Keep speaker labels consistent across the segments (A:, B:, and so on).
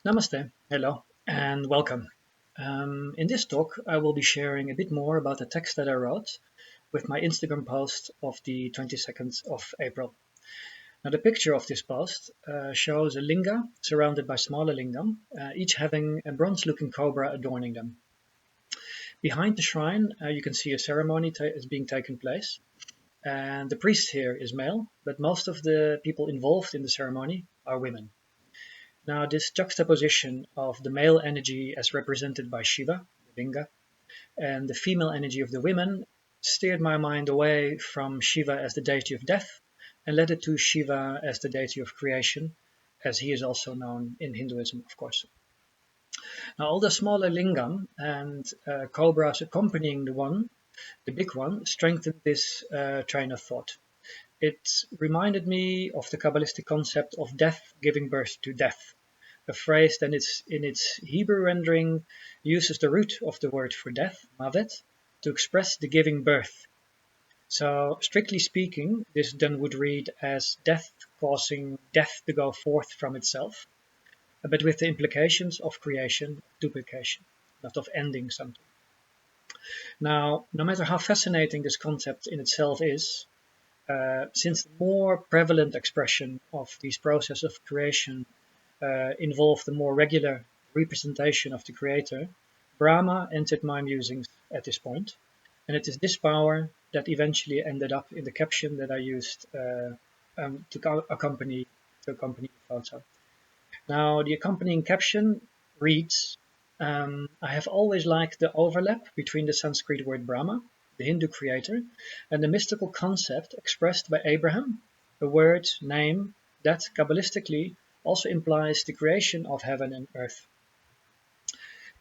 A: Namaste, hello, and welcome. In this talk, I will be sharing a bit more about the text that I wrote with my Instagram post of the 22nd of April. Now, the picture of this post shows a linga surrounded by smaller lingam, each having a bronze-looking cobra adorning them. Behind the shrine, you can see a ceremony is being taken place, and the priest here is male, but most of the people involved in the ceremony are women. Now, this juxtaposition of the male energy as represented by Shiva, the linga, and the female energy of the women steered my mind away from Shiva as the deity of death and led it to Shiva as the deity of creation, as he is also known in Hinduism, of course. Now, all the smaller lingam and cobras accompanying the big one, strengthened this train of thought. It reminded me of the Kabbalistic concept of death giving birth to death, a phrase that in its Hebrew rendering uses the root of the word for death, mavet, to express the giving birth. So, strictly speaking, this then would read as death causing death to go forth from itself, but with the implications of creation, duplication, not of ending something. Now, no matter how fascinating this concept in itself is, since the more prevalent expression of these processes of creation involve the more regular representation of the creator, Brahma entered my musings at this point, and it is this power that eventually ended up in the caption that I used to accompany the photo. Now, the accompanying caption reads, I have always liked the overlap between the Sanskrit word Brahma, the Hindu creator, and the mystical concept expressed by Abraham, a word, name, that Kabbalistically also implies the creation of heaven and earth.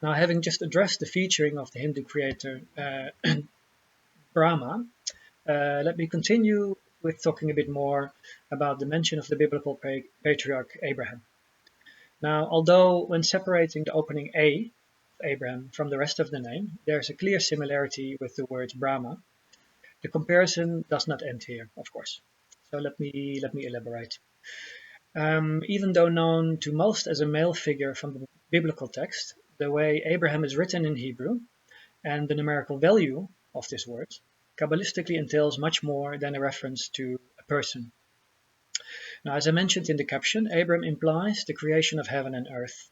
A: Now, having just addressed the featuring of the Hindu creator Brahma, let me continue with talking a bit more about the mention of the biblical patriarch Abraham. Now, although when separating the opening A of Abraham from the rest of the name, there is a clear similarity with the word Brahma, the comparison does not end here, of course. So let me elaborate. Even though known to most as a male figure from the biblical text, the way Abraham is written in Hebrew and the numerical value of this word Kabbalistically entails much more than a reference to a person. Now, as I mentioned in the caption, Abram implies the creation of heaven and earth.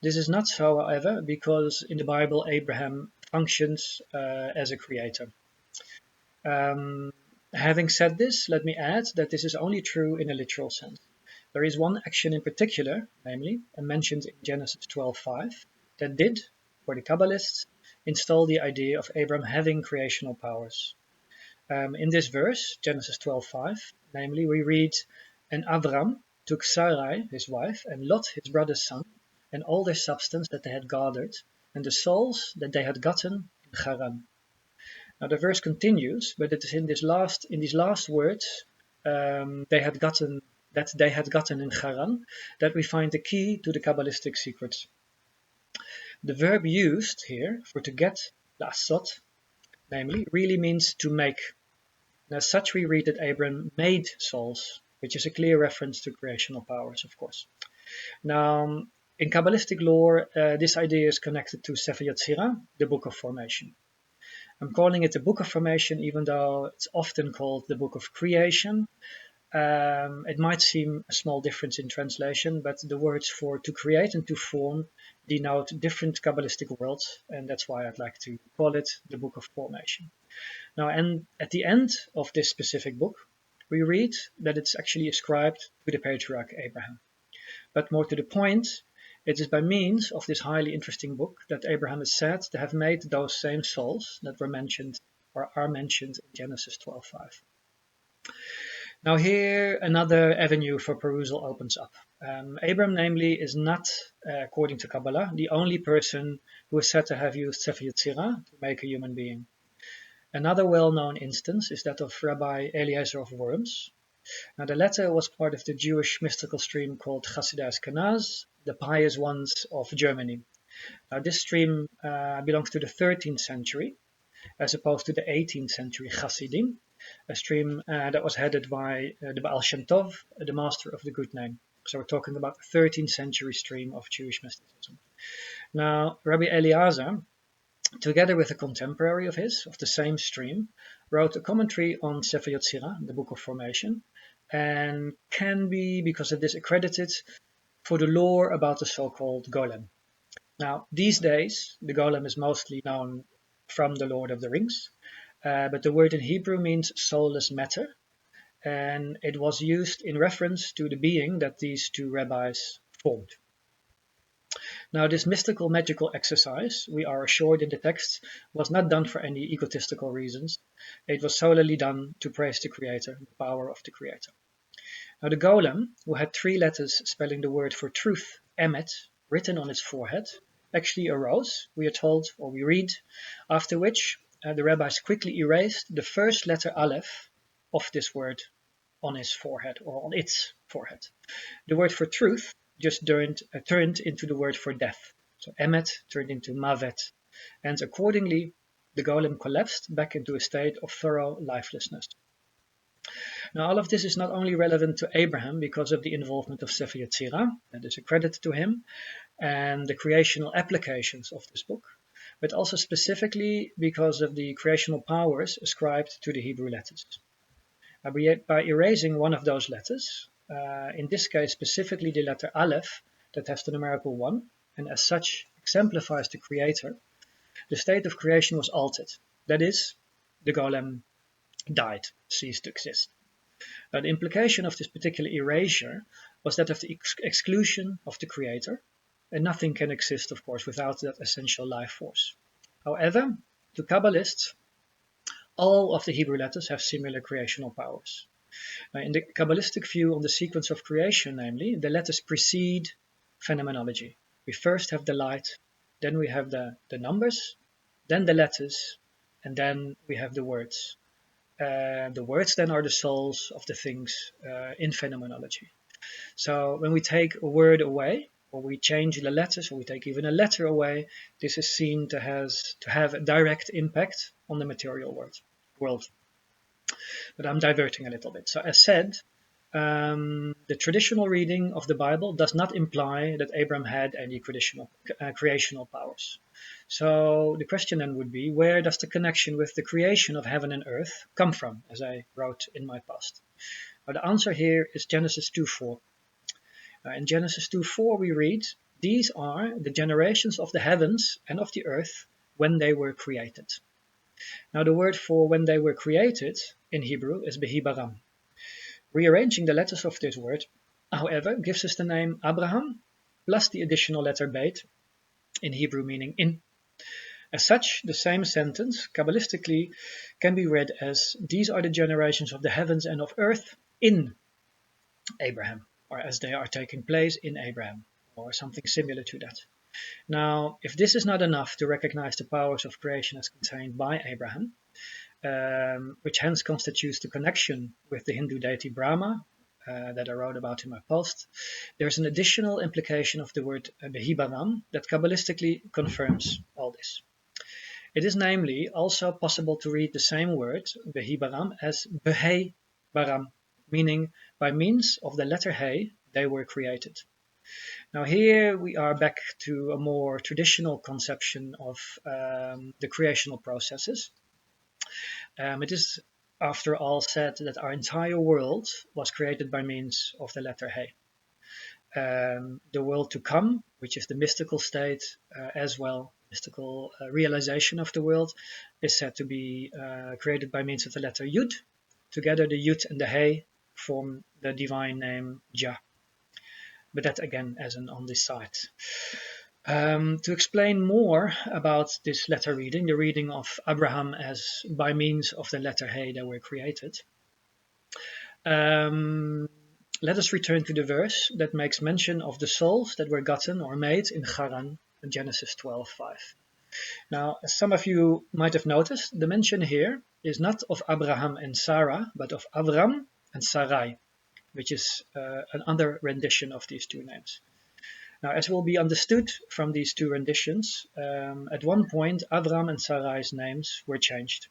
A: This is not so, however, because in the Bible Abraham functions as a creator. Having said this, let me add that this is only true in a literal sense. There is one action in particular, namely, mentioned in Genesis 12:5, that did, for the Kabbalists, install the idea of Abram having creational powers. In this verse, Genesis 12:5, namely, we read, And Avram took Sarai, his wife, and Lot, his brother's son, and all their substance that they had gathered, and the souls that they had gotten in Haran. Now the verse continues, but it is in these last words, they had gotten in Haran, that we find the key to the Kabbalistic secrets. The verb used here for to get, la'asot, namely, really means to make. And as such, we read that Abram made souls, which is a clear reference to creational powers, of course. Now, in Kabbalistic lore, this idea is connected to Sefer Yetzirah, the Book of Formation. I'm calling it the Book of Formation, even though it's often called the Book of Creation. It might seem a small difference in translation, but the words for to create and to form denote different Kabbalistic worlds, and that's why I'd like to call it the Book of Formation. Now, and at the end of this specific book, we read that it's actually ascribed to the patriarch Abraham. But more to the point, it is by means of this highly interesting book that Abraham is said to have made those same souls that were mentioned or are mentioned in Genesis 12:5. Now here another avenue for perusal opens up. Abraham, namely, is not, according to Kabbalah, the only person who is said to have used Sefer Yetzirah to make a human being. Another well-known instance is that of Rabbi Eliezer of Worms. Now, the latter was part of the Jewish mystical stream called Chassidei Ashkenaz, the pious ones of Germany. Now, this stream belongs to the 13th century, as opposed to the 18th century Chassidim, a stream that was headed by the Baal Shem Tov, the master of the good name. So we're talking about the 13th century stream of Jewish mysticism. Now, Rabbi Eliezer, together with a contemporary of his, of the same stream, wrote a commentary on Sefer Yetzirah, the Book of Formation, and can be, because of this, accredited for the lore about the so-called golem. Now, these days, the golem is mostly known from the Lord of the Rings, but the word in Hebrew means soulless matter, and it was used in reference to the being that these two rabbis formed. Now, this mystical magical exercise, we are assured in the text, was not done for any egotistical reasons. It was solely done to praise the Creator, the power of the Creator. Now, the golem, who had 3 letters spelling the word for truth, emet, written on its forehead, actually arose, we are told, or we read, after which the rabbis quickly erased the first letter aleph of this word on his forehead, or on its forehead. The word for truth just turned into the word for death. So emet turned into mavet, and accordingly the golem collapsed back into a state of thorough lifelessness. Now, all of this is not only relevant to Abraham because of the involvement of Sefer Yetzirah, that is a credit to him, and the creational applications of this book, but also specifically because of the creational powers ascribed to the Hebrew letters. By erasing one of those letters, in this case specifically the letter Aleph, that has the numerical 1, and as such exemplifies the Creator, the state of creation was altered. That is, the golem died, ceased to exist. Now, the implication of this particular erasure was that of the exclusion of the Creator, and nothing can exist, of course, without that essential life force. However, to Kabbalists, all of the Hebrew letters have similar creational powers. Now, in the Kabbalistic view on the sequence of creation, namely, the letters precede phenomenology. We first have the light, then we have the numbers, then the letters, and then we have the words. The words then are the souls of the things in phenomenology. So when we take a word away, or we change the letters, or we take even a letter away, this is seen to have a direct impact on the material world. But I'm diverting a little bit. So as said, the traditional reading of the Bible does not imply that Abraham had any creational powers. So the question then would be, where does the connection with the creation of heaven and earth come from, as I wrote in my post? Well, the answer here is Genesis 2:4. In Genesis 2:4 we read, "These are the generations of the heavens and of the earth when they were created." Now the word for when they were created in Hebrew is behibaram. Rearranging the letters of this word, however, gives us the name Abraham plus the additional letter beit, in Hebrew meaning in. As such, the same sentence, Kabbalistically, can be read as, "These are the generations of the heavens and of earth in Abraham," or as they are taking place in Abraham, or something similar to that. Now, if this is not enough to recognize the powers of creation as contained by Abraham, which hence constitutes the connection with the Hindu deity Brahma, that I wrote about in my post, there's an additional implication of the word behibaram that Kabbalistically confirms all this. It is namely also possible to read the same word, behibaram, as behei baram, meaning by means of the letter He, they were created. Now here we are back to a more traditional conception of the creational processes. It is, after all, said that our entire world was created by means of the letter He. The world to come, which is the mystical state as well, mystical realization of the world, is said to be created by means of the letter Yud. Together the Yud and the He form the divine name Jah. But that again as an on this side. To explain more about this letter reading, the reading of Abraham as by means of the letter He they were created, let us return to the verse that makes mention of the souls that were gotten or made in Haran, in Genesis 12:5. Now, as some of you might have noticed, the mention here is not of Abraham and Sarah, but of Avram and Sarai, which is another rendition of these two names. Now, as will be understood from these two renditions, at one point Avram and Sarai's names were changed.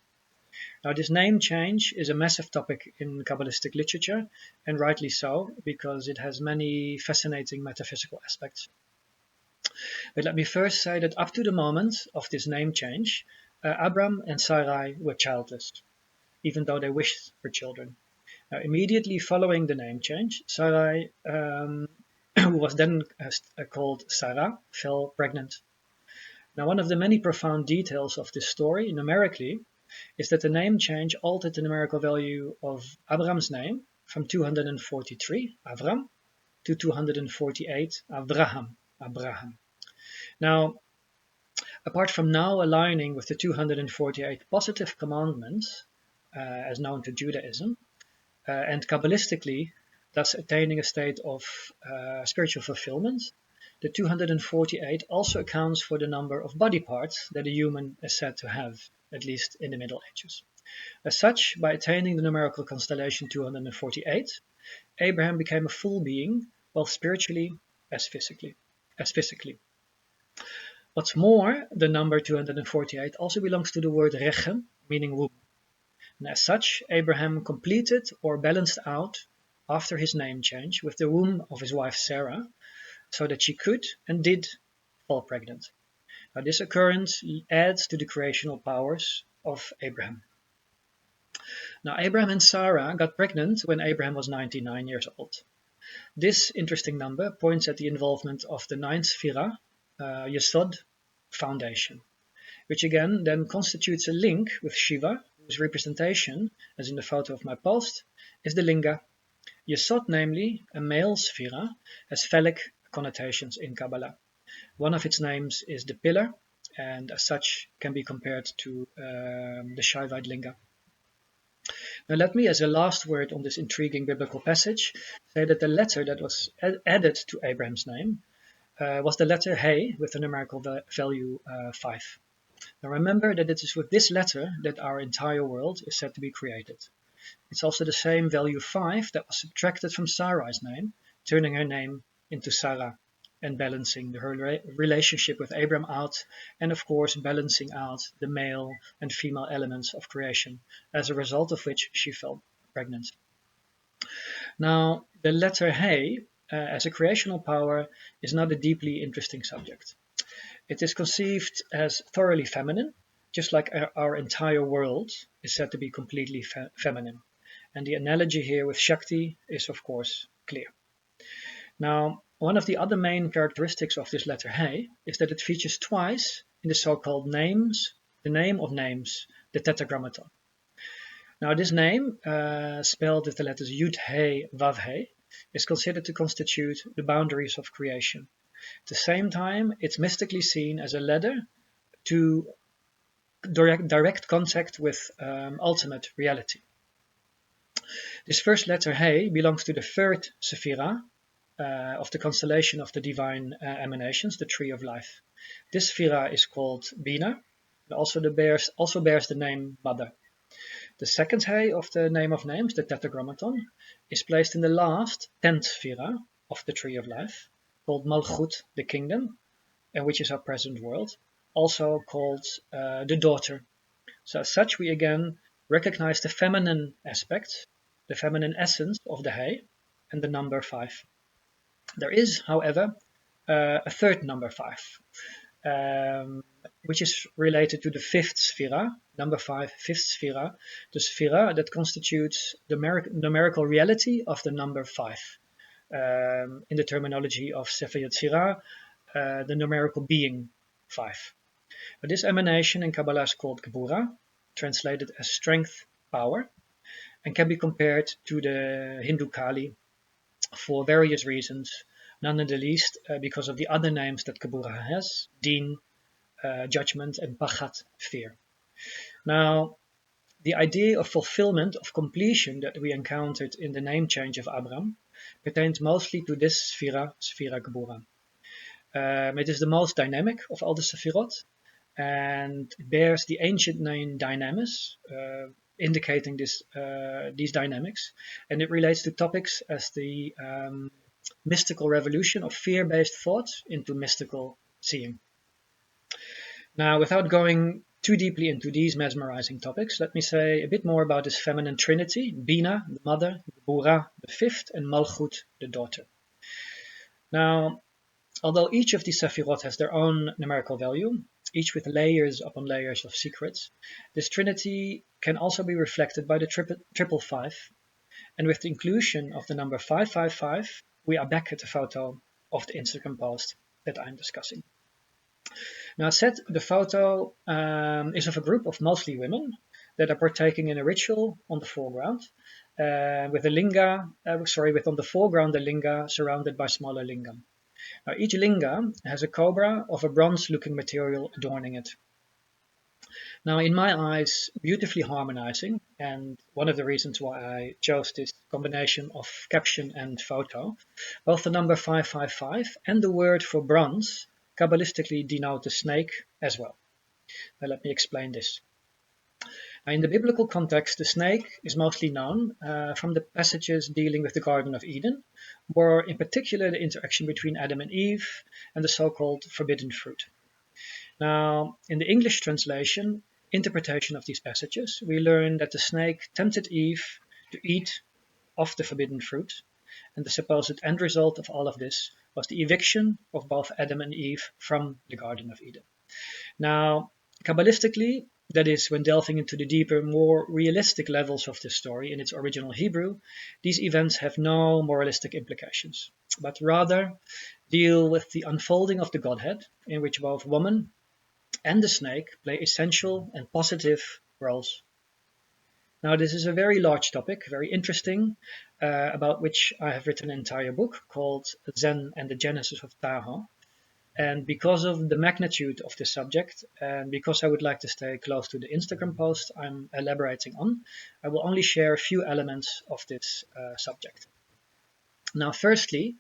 A: Now, this name change is a massive topic in Kabbalistic literature, and rightly so, because it has many fascinating metaphysical aspects. But let me first say that up to the moment of this name change, Abram and Sarai were childless, even though they wished for children. Now, immediately following the name change, Sarai, who was then called Sarah, fell pregnant. Now, one of the many profound details of this story, numerically, is that the name change altered the numerical value of Abram's name from 243, Avram, to 248, Abraham. Now, apart from now aligning with the 248 positive commandments, as known to Judaism, and Kabbalistically, thus attaining a state of spiritual fulfillment, the 248 also accounts for the number of body parts that a human is said to have, at least in the Middle Ages. As such, by attaining the numerical constellation 248, Abraham became a full being, both spiritually as physically. What's more, the number 248 also belongs to the word rechem, meaning womb. And as such, Abraham completed or balanced out after his name change with the womb of his wife Sarah, so that she could and did fall pregnant. Now, this occurrence adds to the creational powers of Abraham. Now, Abraham and Sarah got pregnant when Abraham was 99 years old. This interesting number points at the involvement of the ninth Sphira, Yesod, foundation, which again then constitutes a link with Shiva, whose representation, as in the photo of my post, is the linga. Yesod, namely, a male Sphira, has phallic connotations in Kabbalah. One of its names is the pillar, and as such can be compared to the Shaivite linga. Now let me, as a last word on this intriguing biblical passage, say that the letter that was added to Abraham's name was the letter He with the numerical value 5. Now remember that it is with this letter that our entire world is said to be created. It's also the same value 5 that was subtracted from Sarai's name, turning her name into Sarah, and balancing her relationship with Abram out, and of course balancing out the male and female elements of creation, as a result of which she fell pregnant. Now, the letter He, as a creational power, is not a deeply interesting subject. It is conceived as thoroughly feminine, just like our entire world is said to be completely feminine. And the analogy here with Shakti is, of course, clear. Now, one of the other main characteristics of this letter He is that it features twice in the so-called names, the name of names, the Tetragrammaton. Now, this name, spelled with the letters Yud He Vav He, is considered to constitute the boundaries of creation. At the same time, it's mystically seen as a ladder to direct contact with ultimate reality. This first letter He belongs to the third Sephira of the constellation of the divine emanations, the tree of life. This Sephira is called Bina, and also bears the name Mother. The second He of the name of names, the Tetragrammaton, is placed in the last 10th Sephira of the tree of life, called Malchut, the kingdom, and which is our present world, also called the daughter. So as such, we again recognize the feminine aspect, the feminine essence of the He, and the number 5. There is, however, a third number 5, which is related to the fifth Sphira, number 5, fifth Sphira, the Sphira that constitutes the numerical reality of the number 5. In the terminology of Sefer Yetzirah, the numerical being 5. But this emanation in Kabbalah is called Gebura, translated as strength, power, and can be compared to the Hindu Kali for various reasons, none of the least because of the other names that Gebura has, Din, judgment, and Pachat, fear. Now, the idea of fulfillment, of completion that we encountered in the name change of Abram pertains mostly to this Sphira Gebura. It is the most dynamic of all the Sephirot, and bears the ancient name Dynamis, indicating these dynamics, and it relates to topics as the mystical revolution of fear-based thought into mystical seeing. Now, without going too deeply into these mesmerizing topics, let me say a bit more about this feminine trinity: Bina, the mother; Bura, the fifth; and Malchut, the daughter. Now, although each of these Sephirot has their own numerical value, each with layers upon layers of secrets, this trinity can also be reflected by the triple five. And with the inclusion of the number 555, we are back at the photo of the Instagram post that I'm discussing. Now, said the photo is of a group of mostly women that are partaking in a ritual on the foreground, with on the foreground the linga surrounded by smaller lingam. Now, each linga has a cobra of a bronze-looking material adorning it. Now, in my eyes, beautifully harmonizing, and one of the reasons why I chose this combination of caption and photo, both the number 555 and the word for bronze Kabbalistically denote the snake as well. Now, let me explain this. Now, in the biblical context, the snake is mostly known from the passages dealing with the Garden of Eden, or in particular the interaction between Adam and Eve and the so-called forbidden fruit. Now, in the English interpretation of these passages, we learn that the snake tempted Eve to eat of the forbidden fruit, and the supposed end result of all of this was the eviction of both Adam and Eve from the Garden of Eden. Now, Kabbalistically, that is, when delving into the deeper, more realistic levels of this story in its original Hebrew, these events have no moralistic implications, but rather deal with the unfolding of the Godhead, in which both woman and the snake play essential and positive roles. Now, this is a very large topic, very interesting, about which I have written an entire book called Zen and the Genesis of Tahoe. And because of the magnitude of this subject, and because I would like to stay close to the Instagram post I'm elaborating on, I will only share a few elements of this subject. Now, firstly,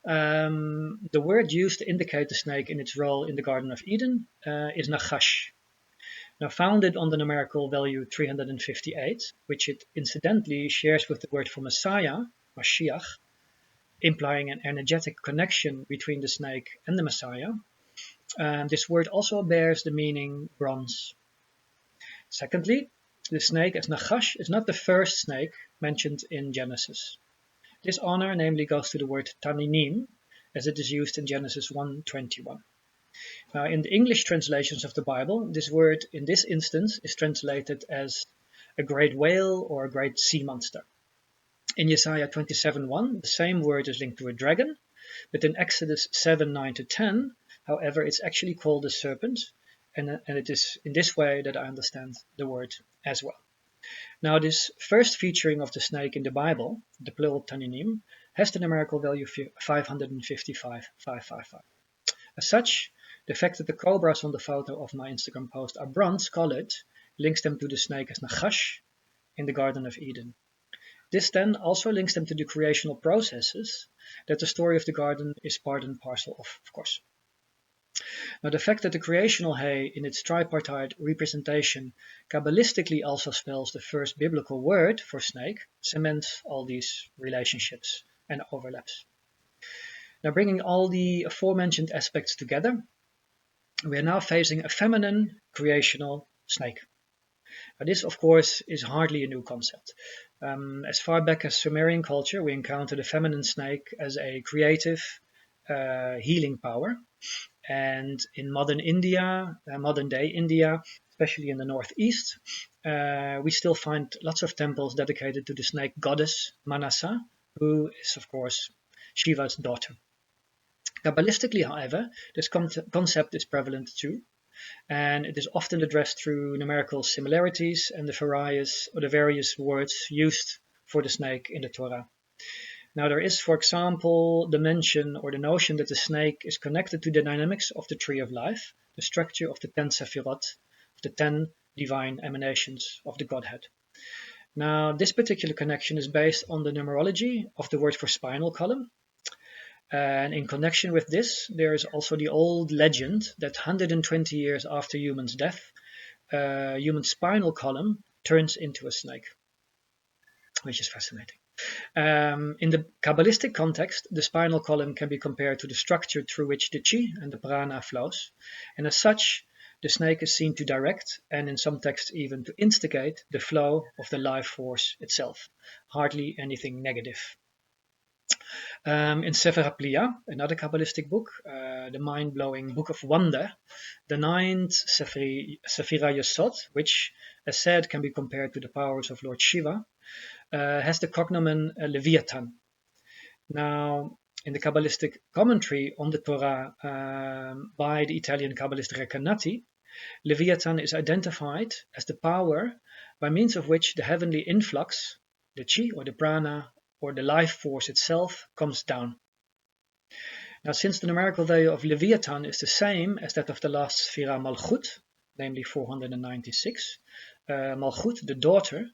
A: the word used to indicate the snake in its role in the Garden of Eden is Nachash. Now, founded on the numerical value 358, which it incidentally shares with the word for Messiah, Mashiach, implying an energetic connection between the snake and the Messiah, this word also bears the meaning bronze. Secondly, the snake as Nachash is not the first snake mentioned in Genesis. This honor namely goes to the word Taninim, as it is used in Genesis 1:21. Now, in the English translations of the Bible, this word in this instance is translated as a great whale or a great sea monster. In Isaiah 27:1, the same word is linked to a dragon, but in Exodus 7:9-10, however, it's actually called a serpent, and it is in this way that I understand the word as well. Now, this first featuring of the snake in the Bible, the plural Taninim, has the numerical value 555. As such, the fact that the cobras on the photo of my Instagram post are bronze colored links them to the snake as Nachash in the Garden of Eden. This then also links them to the creational processes that the story of the garden is part and parcel of course. Now, the fact that the creational hay in its tripartite representation Kabbalistically also spells the first biblical word for snake cements all these relationships and overlaps. Now, bringing all the aforementioned aspects together, we are now facing a feminine creational snake. Now, this, of course, is hardly a new concept. As far back as Sumerian culture, we encounter the feminine snake as a creative, healing power. And in modern day India, especially in the northeast, we still find lots of temples dedicated to the snake goddess Manasa, who is, of course, Shiva's daughter. Kabbalistically, however, this concept is prevalent too, and it is often addressed through numerical similarities and the various words used for the snake in the Torah. Now, there is, for example, the mention or the notion that the snake is connected to the dynamics of the tree of life, the structure of the 10 Sephirot, of the 10 divine emanations of the Godhead. Now, this particular connection is based on the numerology of the word for spinal column. And in connection with this, there is also the old legend that 120 years after human's death, human spinal column turns into a snake, which is fascinating. In the Kabbalistic context, the spinal column can be compared to the structure through which the chi and the prana flows, and as such, the snake is seen to direct, and in some texts even to instigate, the flow of the life force itself. Hardly anything negative. In Sefer HaPliya, another Kabbalistic book, the mind-blowing Book of Wonder, the ninth Sephira Yesod, which, as said, can be compared to the powers of Lord Shiva, has the cognomen Leviathan. Now, in the Kabbalistic commentary on the Torah by the Italian Kabbalist Recanati, Leviathan is identified as the power by means of which the heavenly influx, the chi or the prana or the life force itself, comes down. Now, since the numerical value of Leviathan is the same as that of the last Sphira Malchut, namely 496, Malchut, the daughter,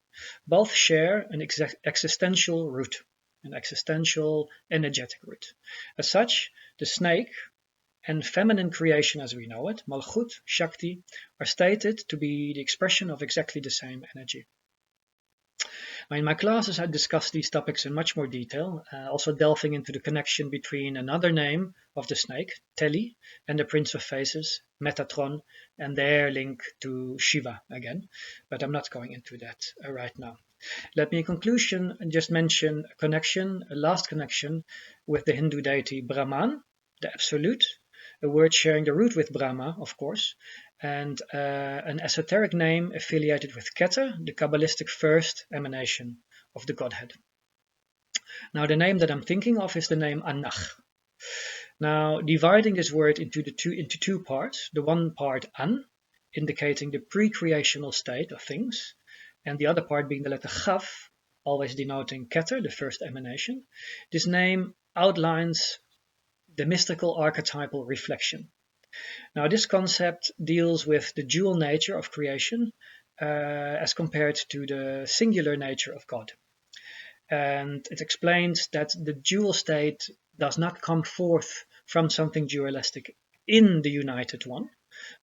A: both share an existential root, an existential energetic root. As such, the snake and feminine creation as we know it, Malchut, Shakti, are stated to be the expression of exactly the same energy. In my classes, I discuss these topics in much more detail, also delving into the connection between another name of the snake, Teli, and the Prince of Faces, Metatron, and their link to Shiva again, but I'm not going into that right now. Let me in conclusion just mention a connection, a last connection with the Hindu deity Brahman, the Absolute, a word sharing the root with Brahma, of course, and an esoteric name affiliated with Keter, the Kabbalistic first emanation of the Godhead. Now, the name that I'm thinking of is the name Anach. Now, dividing this word into two parts, the one part An, indicating the pre-creational state of things, and the other part being the letter Chav, always denoting Keter, the first emanation. This name outlines the mystical archetypal reflection. Now, this concept deals with the dual nature of creation as compared to the singular nature of God. And it explains that the dual state does not come forth from something dualistic in the united one,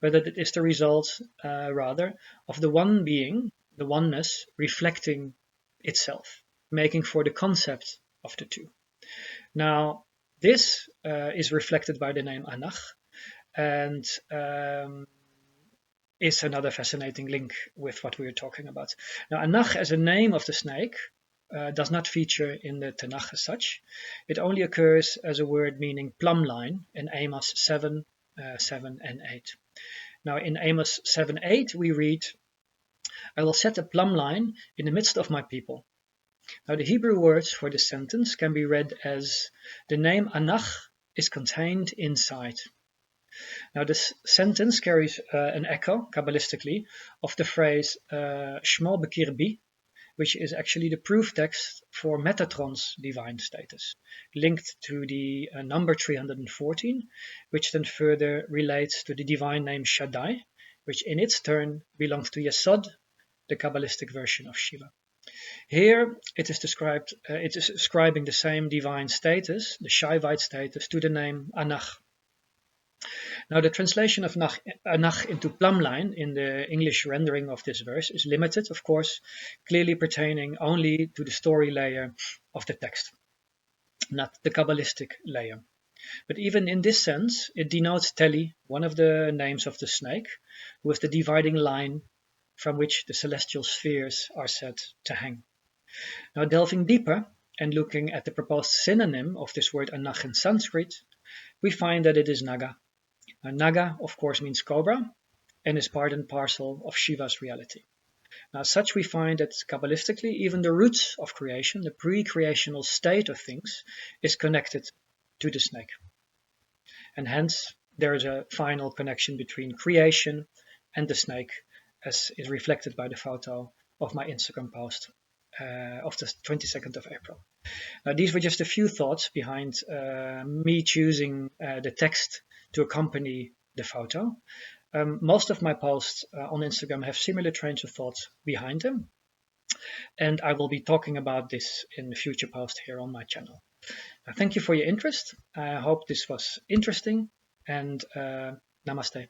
A: but that it is the result, rather, of the one being, the oneness, reflecting itself, making for the concept of the two. Now, this is reflected by the name Anach, and is another fascinating link with what we are talking about. Now, Anach as a name of the snake does not feature in the Tanakh as such. It only occurs as a word meaning plumb line in Amos 7, 7 and 8. Now, in Amos 7:8 we read, "I will set a plumb line in the midst of my people." Now, the Hebrew words for this sentence can be read as, the name Anach is contained inside. Now, this sentence carries an echo, Kabbalistically, of the phrase Shmo Bekirbi, which is actually the proof text for Metatron's divine status, linked to the number 314, which then further relates to the divine name Shaddai, which in its turn belongs to Yesod, the Kabbalistic version of Shiva. Here it is describing the same divine status, the Shaivite status, to the name Anach. Now, the translation of Anach into plumb line in the English rendering of this verse is limited, of course, clearly pertaining only to the story layer of the text, not the Kabbalistic layer. But even in this sense, it denotes Teli, one of the names of the snake, with the dividing line from which the celestial spheres are said to hang. Now, delving deeper and looking at the proposed synonym of this word Anach in Sanskrit, we find that it is Naga. Now, Naga, of course, means cobra and is part and parcel of Shiva's reality. Now, as such, we find that Kabbalistically, even the roots of creation, the pre-creational state of things, is connected to the snake. And hence, there is a final connection between creation and the snake, as is reflected by the photo of my Instagram post of the 22nd of April. Now, these were just a few thoughts behind me choosing the text to accompany the photo. Most of my posts on Instagram have similar trains of thoughts behind them, and I will be talking about this in the future post here on my channel. Thank you for your interest. I hope this was interesting, and namaste.